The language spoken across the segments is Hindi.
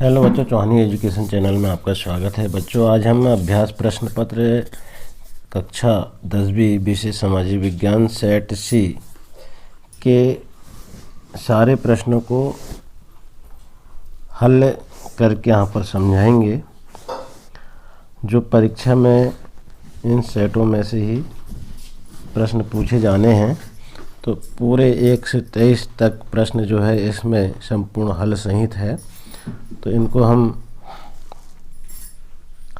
हेलो बच्चों, चौहानी एजुकेशन चैनल में आपका स्वागत है। बच्चों, आज हम अभ्यास प्रश्न पत्र कक्षा 10वीं विषय सामाजिक विज्ञान सेट सी के सारे प्रश्नों को हल करके यहाँ पर समझाएंगे। जो परीक्षा में इन सेटों में से ही प्रश्न पूछे जाने हैं, तो पूरे 1 से 23 तक प्रश्न जो है इसमें संपूर्ण हल सहित है। तो इनको हम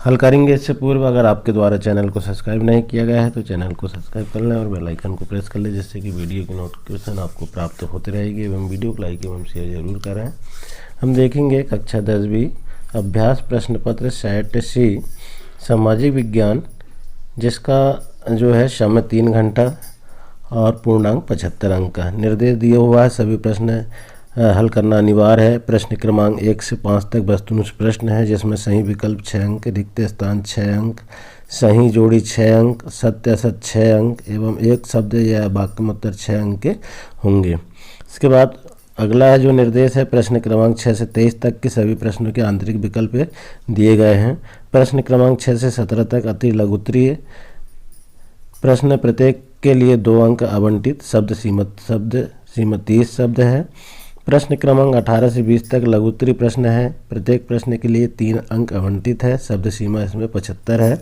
हल करेंगे। इससे पूर्व अगर आपके द्वारा चैनल को सब्सक्राइब नहीं किया गया है तो चैनल को सब्सक्राइब कर लें और बेल आइकन को प्रेस कर लें, जिससे कि वीडियो की नोटिफिकेशन आपको प्राप्त होती रहेगी। एवं वीडियो को लाइक एवं शेयर जरूर करें। हम देखेंगे कक्षा 10वीं अभ्यास प्रश्न पत्र सेट सी सामाजिक विज्ञान, जिसका जो है समय 3 घंटा और पूर्णांक 75 अंक का निर्देश दिया हुआ है। सभी प्रश्न हल करना अनिवार्य है। प्रश्न क्रमांक 1 से 5 तक वस्तुनिष्ठ प्रश्न है, जिसमें सही विकल्प 6 अंक, रिक्त स्थान 6 अंक, सही जोड़ी 6 अंक, सत्य असत 6 अंक एवं एक शब्द या वाक्य में उत्तर 6 अंक के होंगे। इसके बाद अगला जो निर्देश है, प्रश्न क्रमांक 6 से 23 तक के सभी प्रश्नों के आंतरिक विकल्प दिए गए हैं। प्रश्न क्रमांक 6 से 17 तक अति लघुत्तरीय प्रश्न, प्रत्येक के लिए 2 अंक आवंटित। शब्द सीमा 30 शब्द है। प्रश्न क्रमांक 18 से 20 तक लघुत्तरीय प्रश्न है, प्रत्येक प्रश्न के लिए 3 अंक आवंटित है। शब्द सीमा इसमें 75 है।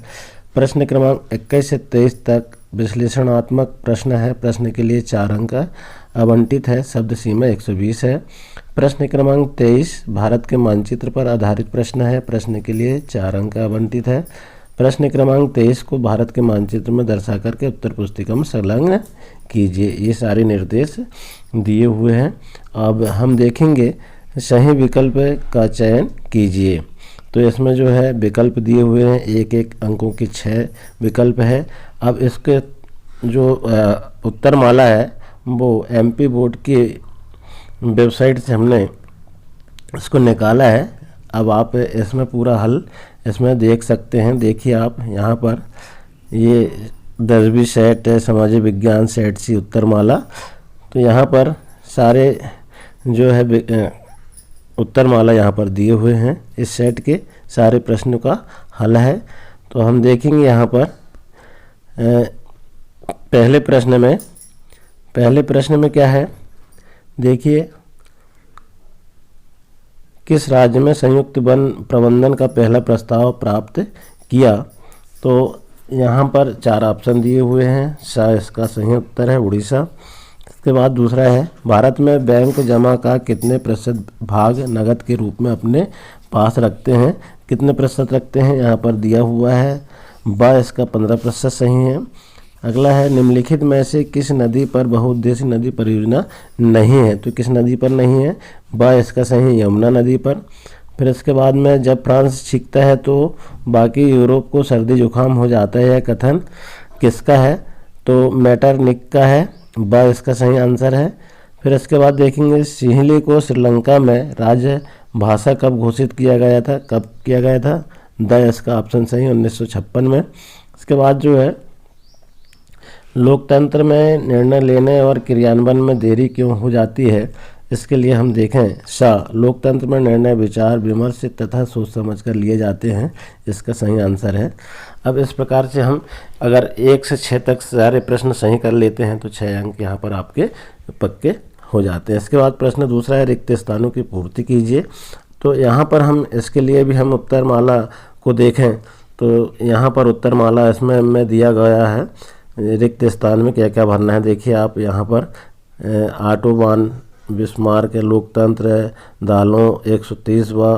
प्रश्न क्रमांक 21 से 23 तक विश्लेषणात्मक प्रश्न है, प्रश्न के लिए 4 अंक आवंटित है। शब्द सीमा 120 है। प्रश्न क्रमांक 23 भारत के मानचित्र पर आधारित प्रश्न है, प्रश्न के लिए 4 अंक आवंटित है। प्रश्न क्रमांक 23 को भारत के मानचित्र में दर्शा करके उत्तर पुस्तिका में संलग्न कीजिए। ये सारे निर्देश दिए हुए हैं। अब हम देखेंगे सही विकल्प का चयन कीजिए। तो इसमें जो है विकल्प दिए हुए हैं, 1-1 अंकों की 6 विकल्प है। अब इसके जो उत्तर माला है वो एमपी बोर्ड की वेबसाइट से हमने इसको निकाला है। अब आप इसमें पूरा हल इसमें देख सकते हैं। देखिए आप यहाँ पर, ये 10वीं सेट है सामाजिक विज्ञान सेट सी उत्तरमाला। तो यहाँ पर सारे जो है उत्तरमाला यहाँ पर दिए हुए हैं। इस सेट के सारे प्रश्नों का हल है। तो हम देखेंगे यहाँ पर पहले प्रश्न में क्या है, देखिए, किस राज्य में संयुक्त वन प्रबंधन का पहला प्रस्ताव प्राप्त किया। तो यहाँ पर 4 ऑप्शन दिए हुए हैं। इसका सही उत्तर है उड़ीसा। इसके बाद दूसरा है, भारत में बैंक जमा का कितने प्रतिशत भाग नकद के रूप में अपने पास रखते हैं। कितने प्रतिशत रखते हैं यहाँ पर दिया हुआ है। इसका 15% सही है। अगला है, निम्नलिखित में से किस नदी पर बहुउद्देशीय नदी परियोजना नहीं है। तो किस नदी पर नहीं है, इसका सही यमुना नदी पर। फिर इसके बाद में, जब फ्रांस छींकता है तो बाकी यूरोप को सर्दी जुकाम हो जाता है, यह कथन किसका है। तो मैटरनिक का है। इसका सही आंसर है। फिर इसके बाद देखेंगे, सिंहली को श्रीलंका में राज्य भाषा कब घोषित किया गया था। कब किया गया था। इसका ऑप्शन सही 1956 में। इसके बाद जो है, लोकतंत्र में निर्णय लेने और क्रियान्वयन में देरी क्यों हो जाती है। इसके लिए हम देखें, लोकतंत्र में निर्णय विचार विमर्श तथा सोच समझ कर लिए जाते हैं। इसका सही आंसर है। अब इस प्रकार से हम अगर 1 से 6 तक सारे प्रश्न सही कर लेते हैं तो 6 अंक यहाँ पर आपके पक्के हो जाते हैं। इसके बाद प्रश्न दूसरा है, रिक्त स्थानों की पूर्ति कीजिए। तो यहाँ पर हम इसके लिए भी हम उत्तरमाला को देखें तो यहाँ पर उत्तरमाला इसमें में दिया गया है। रिक्त स्थान में क्या क्या भरना है, देखिए आप यहाँ पर ऑटोबान, बिस्मार्क, लोकतंत्र, दालों, 130वां,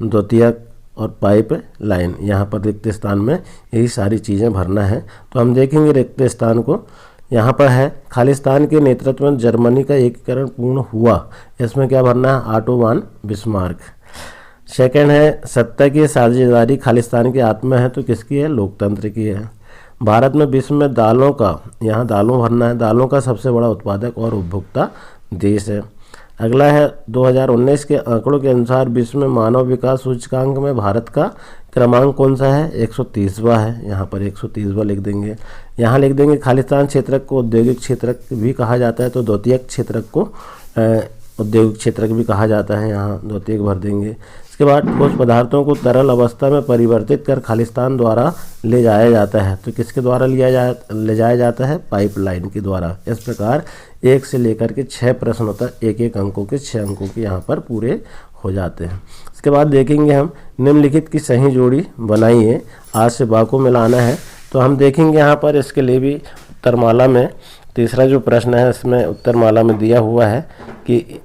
द्वितीयक और पाइप लाइन, यहाँ पर रिक्त स्थान में यही सारी चीज़ें भरना है। तो हम देखेंगे रिक्त स्थान को। यहाँ पर है, खालिस्तान के नेतृत्व में जर्मनी का एकीकरण पूर्ण हुआ। इसमें क्या भरना है, ऑटोबान, बिस्मार्क। सेकंड है, सत्ता की साझेदारी खालिस्तान की आत्मा है, तो किसकी है, लोकतंत्र की है। भारत में विश्व में दालों का, यहाँ दालों भरना है, दालों का सबसे बड़ा उत्पादक और उपभोक्ता देश है। अगला है, 2019 के आंकड़ों के अनुसार विश्व में मानव विकास सूचकांक में भारत का क्रमांक कौन सा है, 130वां है। यहाँ पर 130वां लिख देंगे। यहाँ लिख देंगे, खालिस्तान क्षेत्र को औद्योगिक क्षेत्र भी कहा जाता है, तो द्वितीयक क्षेत्र को औद्योगिक क्षेत्र भी कहा जाता है, यहाँ द्वितीयक भर देंगे। इसके बाद ठोस पदार्थों को तरल अवस्था में परिवर्तित कर खालिस्तान द्वारा ले जाया जाता है। तो किसके द्वारा ले जाया जाता है? पाइपलाइन के द्वारा। इस प्रकार 1 से लेकर के 6 प्रश्नों तक 1-1 अंकों के 6 अंकों के यहाँ पर पूरे हो जाते हैं। इसके बाद देखेंगे हम निम्नलिखित की सही जोड़ी बनाइए, आज से बा को मिलाना है। तो हम देखेंगे यहाँ पर इसके लिए भी उत्तरमाला में तीसरा जो प्रश्न है इसमें उत्तरमाला में दिया हुआ है कि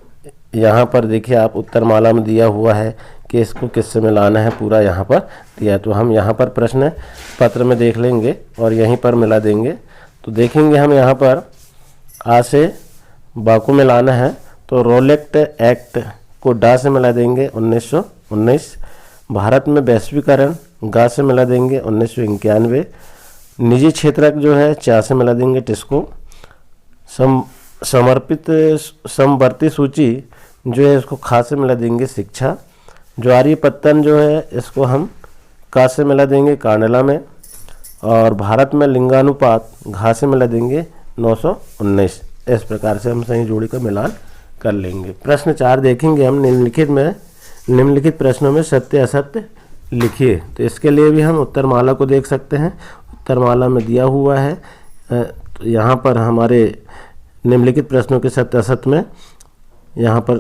यहाँ पर देखिए आप उत्तरमाला में दिया हुआ है कि इसको किससे मिलाना है, पूरा यहाँ पर दिया। तो हम यहाँ पर प्रश्न पत्र में देख लेंगे और यहीं पर मिला देंगे। तो देखेंगे हम यहाँ पर आ से बा को मिलाना है तो रोलेक्ट एक्ट को डा से मिला देंगे 1919। भारत में वैश्वीकरण गा से मिला देंगे 1991। निजी क्षेत्रक जो है चा से मिला देंगे टिस्को। समवर्ती सूची जो है इसको खा से मिला देंगे शिक्षा। ज्वारी पत्तन जो है इसको हम का से मिला देंगे कांडला में। और भारत में लिंगानुपात घा से मिला देंगे 919। इस प्रकार से हम सही जोड़ी का मिलान कर लेंगे। प्रश्न 4 देखेंगे हम निम्नलिखित प्रश्नों में सत्य असत्य लिखिए। तो इसके लिए भी हम उत्तरमाला को देख सकते हैं। उत्तरमाला में दिया हुआ है तो यहाँ पर हमारे निम्नलिखित प्रश्नों के सत्य असत्य में यहाँ पर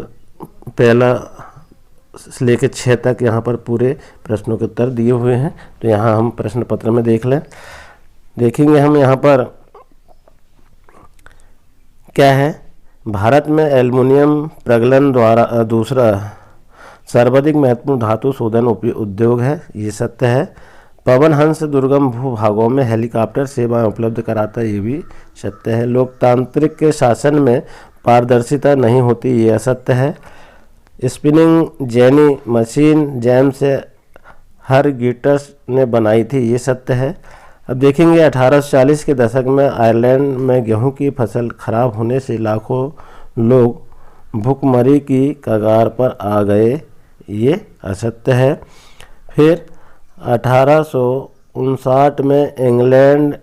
पहला से लेकर 6 तक यहाँ पर पूरे प्रश्नों के उत्तर दिए हुए हैं। तो यहाँ हम प्रश्न पत्र में देख लें। देखेंगे हम यहाँ पर क्या है, भारत में एल्युमिनियम प्रगलन द्वारा दूसरा सर्वाधिक महत्वपूर्ण धातु शोधन उद्योग है, ये सत्य है। पवन हंस दुर्गम भूभागों में हेलीकॉप्टर सेवाएं उपलब्ध कराता है, ये भी सत्य है। लोकतांत्रिक के शासन में पारदर्शिता नहीं होती, ये असत्य है। स्पिनिंग जेनी मशीन जेम्स हरगिटस ने बनाई थी, ये सत्य है। अब देखेंगे 1840 के दशक में आयरलैंड में गेहूं की फसल खराब होने से लाखों लोग भूखमरी की कगार पर आ गए, ये असत्य है। फिर 1859 में इंग्लैंड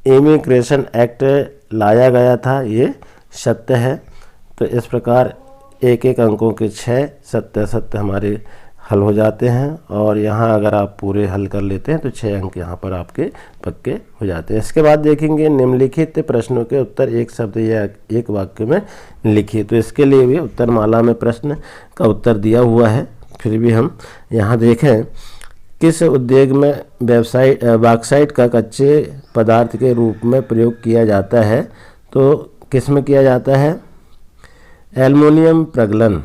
इमिग्रेशन एक्ट लाया गया था, ये सत्य है। तो इस प्रकार 1-1 अंकों के 6 सत्य असत्य हमारे हल हो जाते हैं। और यहाँ अगर आप पूरे हल कर लेते हैं तो 6 अंक यहाँ पर आपके पक्के हो जाते हैं। इसके बाद देखेंगे निम्नलिखित प्रश्नों के उत्तर एक शब्द या एक वाक्य में लिखिए। तो इसके लिए भी उत्तरमाला में प्रश्न का उत्तर दिया हुआ है। फिर भी हम यहाँ देखें, किस उद्योग में बॉक्साइट का कच्चे पदार्थ के रूप में प्रयोग किया जाता है? तो किस में किया जाता है? एल्युमिनियम प्रगलन।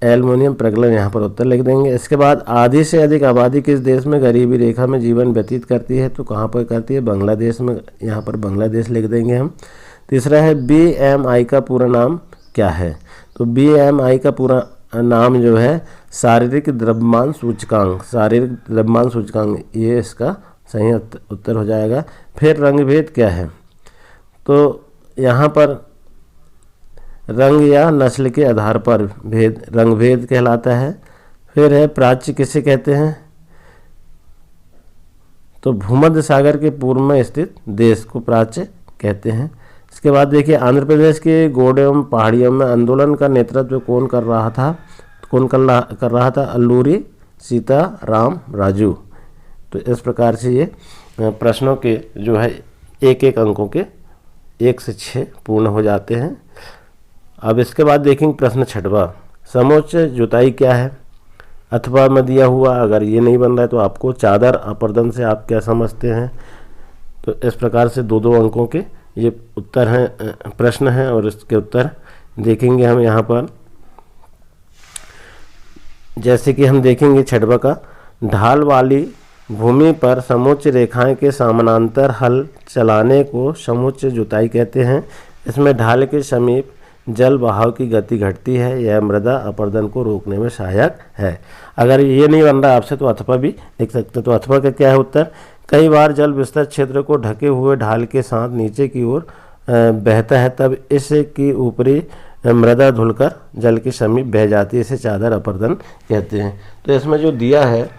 एल्युमिनियम प्रगलन यहाँ पर उत्तर लिख देंगे। इसके बाद आधी से अधिक आबादी किस देश में गरीबी रेखा में जीवन व्यतीत करती है? तो कहाँ पर करती है? बांग्लादेश में। यहाँ पर बांग्लादेश लिख देंगे हम। तीसरा है BMI का पूरा नाम क्या है? तो BMI का पूरा नाम जो है शारीरिक द्रव्यमान सूचकांक, शारीरिक द्रव्यमान सूचकांक, ये इसका सही उत्तर हो जाएगा। फिर रंगभेद क्या है? तो यहाँ पर रंग या नस्ल के आधार पर भेद रंगभेद कहलाता है। फिर है प्राच्य किसे कहते हैं? तो भूमध्य सागर के पूर्व में स्थित देश को प्राच्य कहते हैं। इसके बाद देखिए, आंध्र प्रदेश के गोड एवं पहाड़ियों में आंदोलन का नेतृत्व कौन कर रहा था? अल्लूरी सीताराम राजू। तो इस प्रकार से ये प्रश्नों के जो है 1-1 अंकों के 1 से 6 पूर्ण हो जाते हैं। अब इसके बाद देखेंगे प्रश्न 6वां, समोच्च जुताई क्या है? अथवा में दिया हुआ, अगर ये नहीं बन रहा है तो आपको चादर अपर्दन से आप क्या समझते हैं? तो इस प्रकार से 2-2 अंकों के ये उत्तर हैं, प्रश्न हैं और इसके उत्तर देखेंगे हम यहाँ पर। जैसे कि हम देखेंगे 6वां का, ढाल वाली भूमि पर समोच्च रेखाएं के समानांतर हल चलाने को समोच्च जुताई कहते हैं। इसमें ढाल के समीप जल बहाव की गति घटती है, यह मृदा अपरदन को रोकने में सहायक है। अगर ये नहीं बन रहा आपसे तो अथवा भी लिख सकते हैं। तो अथवा का क्या है उत्तर? कई बार जल विस्तृत क्षेत्र को ढके हुए ढाल के साथ नीचे की ओर बहता है, तब इसकी ऊपरी मृदा धुलकर जल के समीप बह जाती है, इसे चादर अपर्दन कहते हैं। तो इसमें जो दिया है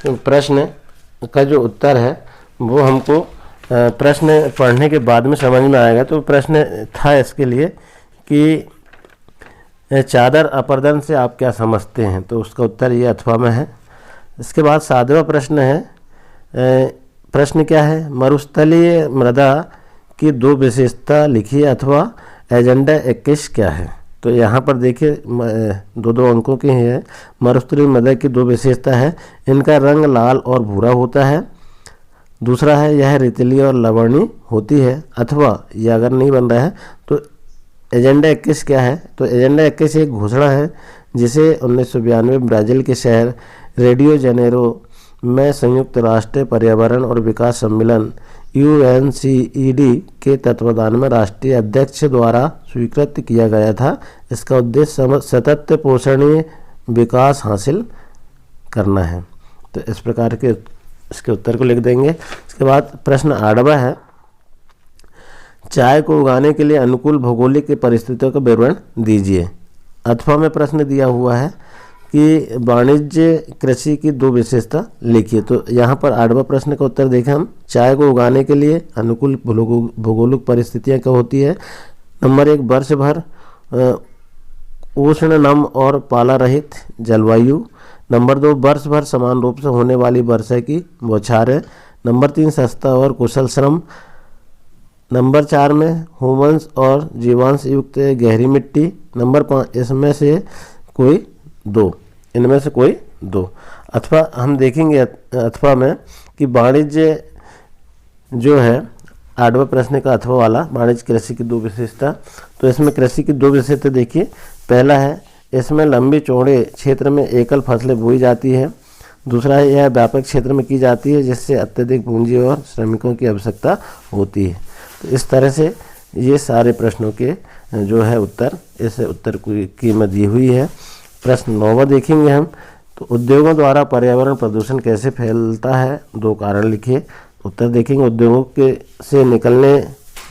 प्रश्न का जो उत्तर है वो हमको प्रश्न पढ़ने के बाद में समझ में आएगा। तो प्रश्न था इसके लिए कि चादर अपर्दन से आप क्या समझते हैं? तो उसका उत्तर ये अथवा में है। इसके बाद 7वां प्रश्न है, प्रश्न क्या है? मरुस्थलीय मृदा की 2 विशेषता लिखिए अथवा एजेंडा 21 क्या है? तो यहाँ पर देखिए 2-2 अंकों की है। मरुस्थलीय मृदा की 2 विशेषता है, इनका रंग लाल और भूरा होता है। दूसरा है यह रेतीली और लवणीय होती है। अथवा यह अगर नहीं बन रहा है तो एजेंडा 21 क्या है? तो एजेंडा 21 एक घोषणा है जिसे 1992 ब्राज़ील के शहर रेडियो जेनेरो में संयुक्त राष्ट्र पर्यावरण और विकास सम्मेलन UNCED के तत्वाधान में राष्ट्रीय अध्यक्ष द्वारा स्वीकृत किया गया था। इसका उद्देश्य सतत पोषणीय विकास हासिल करना है। तो इस प्रकार के इसके उत्तर को लिख देंगे। इसके बाद प्रश्न 8वां है, चाय को उगाने के लिए अनुकूल भौगोलिक परिस्थितियों का विवरण दीजिए। अथवा में प्रश्न दिया हुआ है कि वाणिज्य कृषि की 2 विशेषता लिखिए। तो यहाँ पर 8वां प्रश्न का उत्तर देखें हम, चाय को उगाने के लिए अनुकूल भौगोलिक परिस्थितियाँ क्या होती है? नंबर 1 वर्ष भर उष्ण नम और पाला रहित जलवायु। नंबर 2 वर्ष भर समान रूप से होने वाली वर्षा की बौछारें। नंबर 3 सस्ता और कुशल श्रम। नंबर 4 में ह्यूमस और जीवांश युक्त गहरी मिट्टी। नंबर 5 इनमें से कोई दो। अथवा हम देखेंगे अथवा में कि वाणिज्य जो है 8वां प्रश्न का अथवा वाला, वाणिज्य कृषि की 2 विशेषता। तो इसमें कृषि की 2 विशेषता देखिए। पहला है इसमें लंबी चौड़े क्षेत्र में एकल फसलें बोई जाती है। दूसरा है यह व्यापक क्षेत्र में की जाती है जिससे अत्यधिक पूंजी और श्रमिकों की आवश्यकता होती है। तो इस तरह से ये सारे प्रश्नों के जो है उत्तर, इस उत्तर की कीमत दी हुई है। प्रश्न 9वां देखेंगे हम। तो उद्योगों द्वारा पर्यावरण प्रदूषण कैसे फैलता है? 2 कारण लिखिए। उत्तर देखेंगे, उद्योगों के से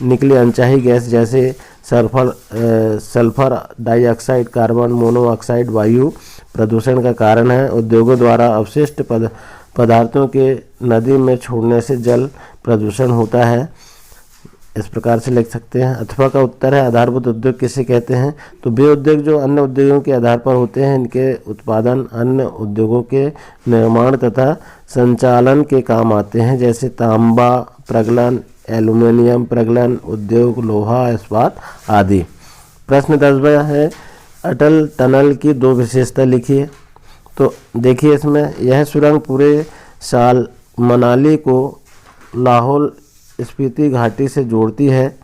निकली अनचाही गैस जैसे सल्फर डाइऑक्साइड, कार्बन मोनोऑक्साइड वायु प्रदूषण का कारण है। उद्योगों द्वारा अवशिष्ट पदार्थों के नदी में छोड़ने से जल प्रदूषण होता है। इस प्रकार से लिख सकते हैं। अथवा का उत्तर है आधारभूत उद्योग किसे कहते हैं? तो वे उद्योग जो अन्य उद्योगों के आधार पर होते हैं, इनके उत्पादन अन्य उद्योगों के निर्माण तथा संचालन के काम आते हैं, जैसे तांबा प्रगलन, एल्यूमीनियम प्रगलन उद्योग, लोहा इस्पात आदि। प्रश्न 10वां है, अटल टनल की 2 विशेषता लिखिए। तो देखिए इसमें यह सुरंग पूरे साल मनाली को लाहौल स्पीति घाटी से जोड़ती है।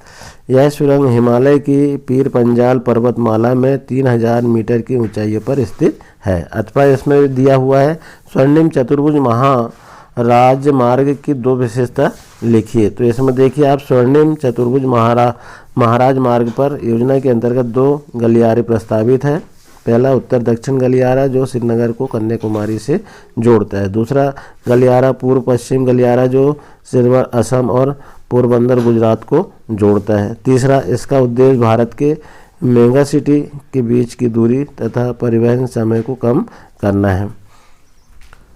यह सुरंग हिमालय की पीर पंजाल पर्वतमाला में 3000 मीटर की ऊंचाई पर स्थित है। अथवा इसमें दिया हुआ है स्वर्णिम चतुर्भुज महाराजमार्ग की 2 विशेषता लिखिए। तो इसमें देखिए आप स्वर्णिम चतुर्भुज महाराज मार्ग पर योजना के अंतर्गत 2 गलियारे प्रस्तावित है। पहला उत्तर दक्षिण गलियारा जो श्रीनगर को कन्याकुमारी से जोड़ता है। दूसरा गलियारा पूर्व पश्चिम गलियारा जो सिरवर असम और पोरबंदर गुजरात को जोड़ता है। तीसरा इसका उद्देश्य भारत के मेगा सिटी के बीच की दूरी तथा परिवहन समय को कम करना है।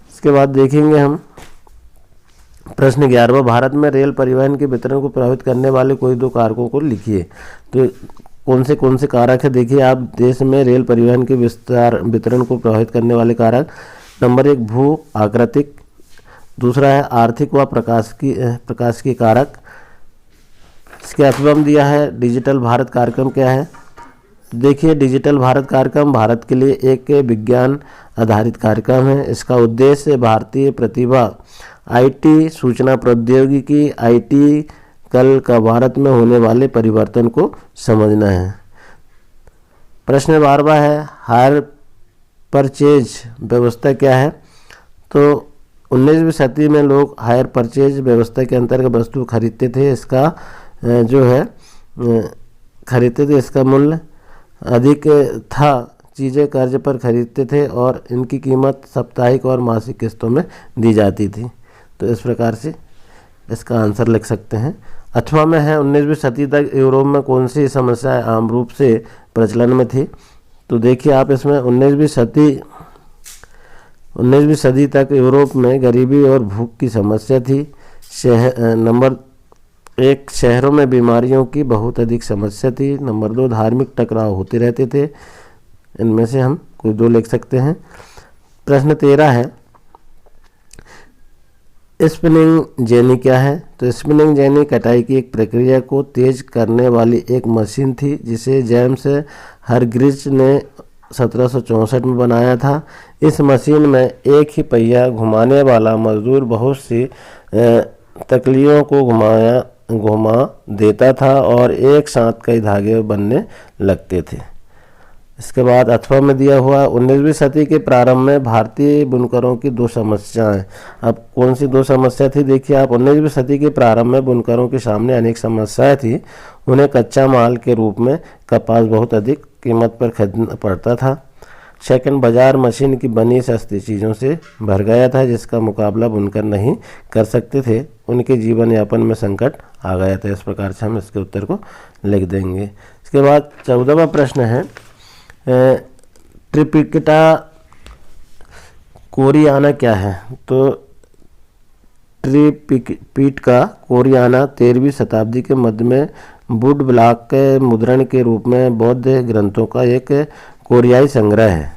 इसके बाद देखेंगे हम प्रश्न 11वां, भारत में रेल परिवहन के वितरण को प्रभावित करने वाले कोई 2 कारकों को लिखिए। तो कौन से कारक है? देखिए आप देश में रेल परिवहन के वितरण को प्रभावित करने वाले कारक। नंबर 1 भू आकृतिक, दूसरा है आर्थिक व प्रकाश की कारक। इसके अथवा दिया है डिजिटल भारत कार्यक्रम क्या है? देखिए डिजिटल भारत कार्यक्रम भारत के लिए एक विज्ञान आधारित कार्यक्रम है। इसका उद्देश्य भारतीय प्रतिभा IT सूचना प्रौद्योगिकी IT कल का भारत में होने वाले परिवर्तन को समझना है। प्रश्न 12वां है हायर परचेज व्यवस्था क्या है? तो 19वीं सदी में लोग हायर परचेज व्यवस्था के अंतर्गत वस्तु खरीदते थे। इसका इसका मूल्य अधिक था। चीज़ें कर्ज पर खरीदते थे और इनकी कीमत साप्ताहिक और मासिक किस्तों में दी जाती थी। तो इस प्रकार से इसका आंसर लिख सकते हैं। अथवा में है 19वीं सदी तक यूरोप में कौन सी समस्याएं आम रूप से प्रचलन में थी? तो देखिए आप इसमें 19वीं सदी तक यूरोप में गरीबी और भूख की समस्या थी। नंबर 1 शहरों में बीमारियों की बहुत अधिक समस्या थी। नंबर 2 धार्मिक टकराव होते रहते थे। इनमें से हम कोई दो लिख सकते हैं। प्रश्न 13 है, स्पिनिंग जेनी क्या है? तो स्पिनिंग जेनी कटाई की एक प्रक्रिया को तेज करने वाली एक मशीन थी जिसे जेम्स हरग्रीव्स ने 1764 में बनाया था। इस मशीन में एक ही पहिया घुमाने वाला मजदूर बहुत सी तकलियों को घुमा देता था और एक साथ कई धागे बनने लगते थे। इसके बाद अथवा में दिया हुआ 19वीं सदी के प्रारंभ में भारतीय बुनकरों की दो समस्याएं। अब कौन सी दो समस्या थी? देखिए आप, 19वीं सदी के प्रारंभ में बुनकरों के सामने अनेक समस्याएं थी। उन्हें कच्चा माल के रूप में कपास बहुत अधिक कीमत पर खरीदना पड़ता था। सेकंड, बाजार मशीन की बनी सस्ती चीज़ों से भर गया था जिसका मुकाबला बुनकर नहीं कर सकते थे। उनके जीवन यापन में संकट आ गया था। इस प्रकार से हम इसके उत्तर को लिख देंगे। इसके बाद 14वां प्रश्न है, ट्रिपिकटा कोरियाना क्या है? तो ट्रिपिटका कोरियाना 13वीं शताब्दी के मध्य में वुड ब्लॉक के मुद्रण के रूप में बौद्ध ग्रंथों का एक कोरियाई संग्रह है।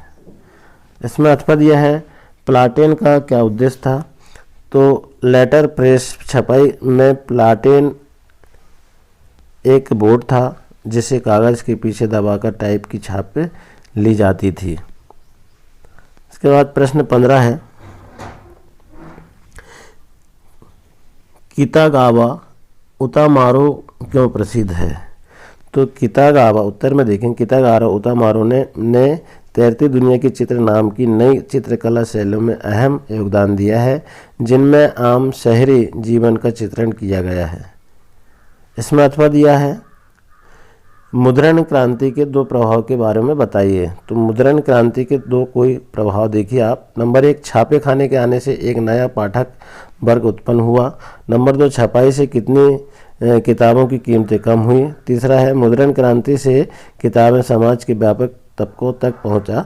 इसमें अथवा दिया है, प्लाटेन का क्या उद्देश्य था? तो लेटर प्रेस छपाई में प्लाटेन एक बोर्ड था जिसे कागज़ के पीछे दबाकर टाइप की छाप ली जाती थी। इसके बाद प्रश्न 15 है, कितागावा उतामारो क्यों प्रसिद्ध है? तो कितागावा, उत्तर में देखें, कितागावा उतामारो ने तैरती दुनिया की चित्र नाम की नई चित्रकला शैलियों में अहम योगदान दिया है जिनमें आम शहरी जीवन का चित्रण किया गया है। इसमें अथवा दिया है, मुद्रण क्रांति के दो प्रभाव के बारे में बताइए। तो मुद्रण क्रांति के दो कोई प्रभाव देखिए आप। नंबर 1, छापे खाने के आने से एक नया पाठक वर्ग उत्पन्न हुआ। नंबर 2, छपाई से कितनी किताबों की कीमतें कम हुई। तीसरा है, मुद्रण क्रांति से किताबें समाज के व्यापक तबकों तक पहुंचा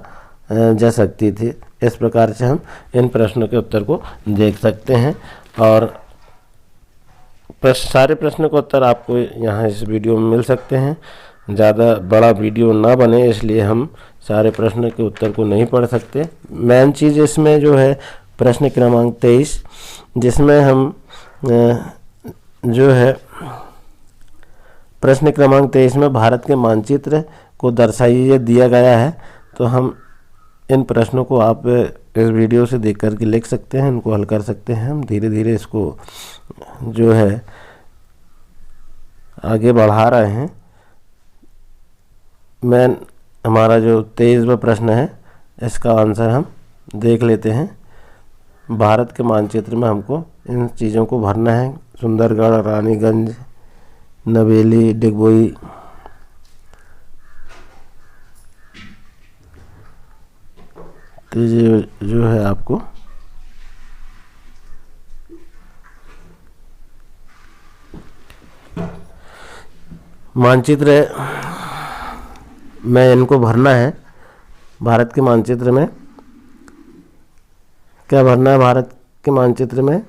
जा सकती थी। इस प्रकार से हम इन प्रश्नों के उत्तर को देख सकते हैं और सारे प्रश्नों का उत्तर आपको यहाँ इस वीडियो में मिल सकते हैं। ज़्यादा बड़ा वीडियो ना बने इसलिए हम सारे प्रश्न के उत्तर को नहीं पढ़ सकते। मेन चीज़ इसमें जो है प्रश्न क्रमांक 23, जिसमें हम जो है प्रश्न क्रमांक 23 में भारत के मानचित्र को दर्शाइए दिया गया है। तो हम इन प्रश्नों को आप इस वीडियो से देख करके लिख सकते हैं, इनको हल कर सकते हैं। हम धीरे धीरे इसको जो है आगे बढ़ा रहे हैं। हमारा जो 23वां प्रश्न है इसका आंसर हम देख लेते हैं। भारत के मानचित्र में हमको इन चीज़ों को भरना है, सुंदरगढ़, रानीगंज, नवेली, डिगबोई, तो ये जो है आपको मानचित्र में इनको भरना है। भारत के मानचित्र में क्या भरना है? भारत के मानचित्र में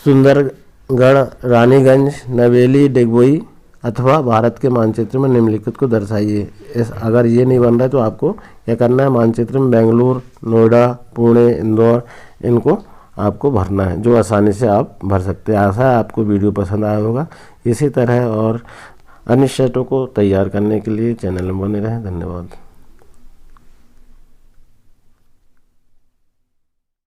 सुंदरगढ़, रानीगंज, नवेली, डिगबोई अथवा भारत के मानचित्र में निम्नलिखित को दर्शाइए। अगर ये नहीं बन रहा है तो आपको क्या करना है? मानचित्र में बेंगलुरु, नोएडा, पुणे, इंदौर, इनको आपको भरना है, जो आसानी से आप भर सकते हैं। आशा है आपको वीडियो पसंद आया होगा। इसी तरह और अन्य सेटों को तैयार करने के लिए चैनल में बने रहें। धन्यवाद।